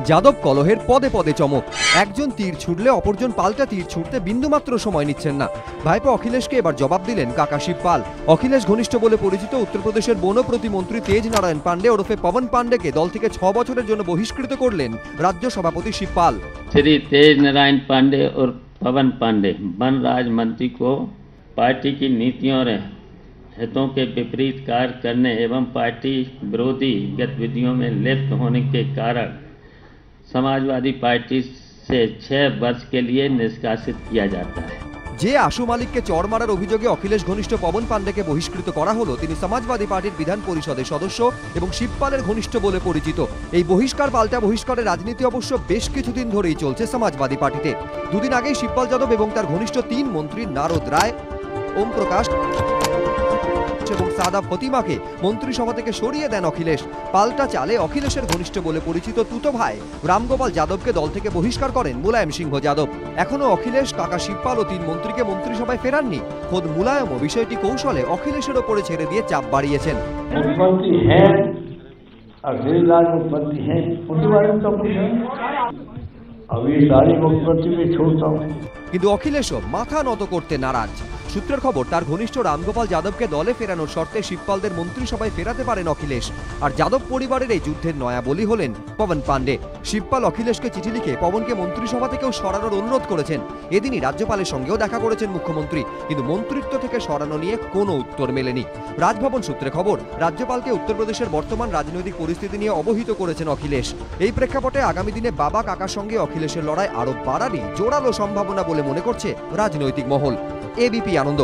যাদব কলহের পদে পদে চমক। একজন তীর ছুটলে অপরজন পাল্টা তীর ছুটতে বিন্দুমাত্র সময় নিচ্ছেন না। ভাইপো অখিলেশকে এবার জবাব দিলেন কাকা শিবপাল। অখিলেশ ঘনিষ্ঠ বলে পরিচিত উত্তরপ্রদেশের বন প্রতিমন্ত্রী তেজ নারায়ণ পান্ডে ওরফে পবন পান্ডেকে দল থেকে 6 বছরের জন্য বহিষ্কৃত করলেন রাজ্য সভাপতি শিবপাল। श्री तेज नारायण पांडे और पवन पांडे वन राज्य मंत्री को पार्टी की नीतियों और हितों के विपरीत कार्य करने एवं पार्टी विरोधी गतिविधियों में लिप्त होने के कारण समाजवादी पार्टी से 6 वर्ष के लिए निष्कासित किया जाता है। যে আশু মালিককে চড় মারার অভিযোগে অখিলেশ ঘনিষ্ঠ পবন পান্ডেকে বহিষ্কৃত করা হলো, তিনি সমাজবাদী পার্টির বিধান পরিষদের সদস্য এবং শিবপালের ঘনিষ্ঠ বলে পরিচিত। এই বহিষ্কার পাল্টা বহিষ্কারের রাজনীতি অবশ্য বেশ কিছুদিন ধরেই চলছে সমাজবাদী পার্টিতে। দুদিন আগেই শিবপাল যাদব এবং তার ঘনিষ্ঠ 3 মন্ত্রী নারদ রায়, ওম প্রকাশ এবং সাদা ফতিমাকে মন্ত্রিসভা থেকে সরিয়ে দেন অখিলেশ। পাল্টা চালে অখিলেশের ঘনিষ্ঠ বলে পরিচিত তুতো ভাই রামগোপাল যাদবকে দল থেকে বহিষ্কার করেন মুলায়ম সিংহ যাদব। এখনো অখিলেশ, কাকা শিবপাল ও 3 মন্ত্রীকে মন্ত্রিসভায় ফেরাননি। খোদ মুলায়মও বিষয়টি কৌশলে অখিলেশের ওপরে ছেড়ে দিয়ে চাপ বাড়িয়েছেন। मुख्यमंत्री हैं और जिलेदार मुख्यमंत्री हैं, उनके बारे में तो कुछ है। अब ये सारी मुख्यमंत्री में छोड़ता हूँ। কিন্তু অখিলেশও মাথা নত করতে নারাজ। সূত্রের খবর, তার ঘনিষ্ঠ রামগোপাল যাদবকে দলে ফেরানোর শর্তে শিবপালদের মন্ত্রিসভায় ফেরাতে পারেন অখিলেশ। আর যাদব পরিবারের এই যুদ্ধের নয়া বলি হলেন পবন পান্ডে। শিবপাল অখিলেশকে চিঠি লিখে পবনকে মন্ত্রিসভা থেকেও সরানোর অনুরোধ করেছেন। এদিনই রাজ্যপালের সঙ্গেও দেখা করেছেন মুখ্যমন্ত্রী, কিন্তু মন্ত্রিত্ব থেকে সরানো নিয়ে কোনো উত্তর মেলেনি। রাজভবন সূত্রে খবর, রাজ্যপালকে উত্তরপ্রদেশের বর্তমান রাজনৈতিক পরিস্থিতি নিয়ে অবহিত করেছেন অখিলেশ। এই প্রেক্ষাপটে আগামী দিনে বাবা কাকার সঙ্গে অখিলেশের লড়াই আরো বাড়ারই জোরালো সম্ভাবনা বলে মনে করছে রাজনৈতিক মহল। এবিপি আনন্দ।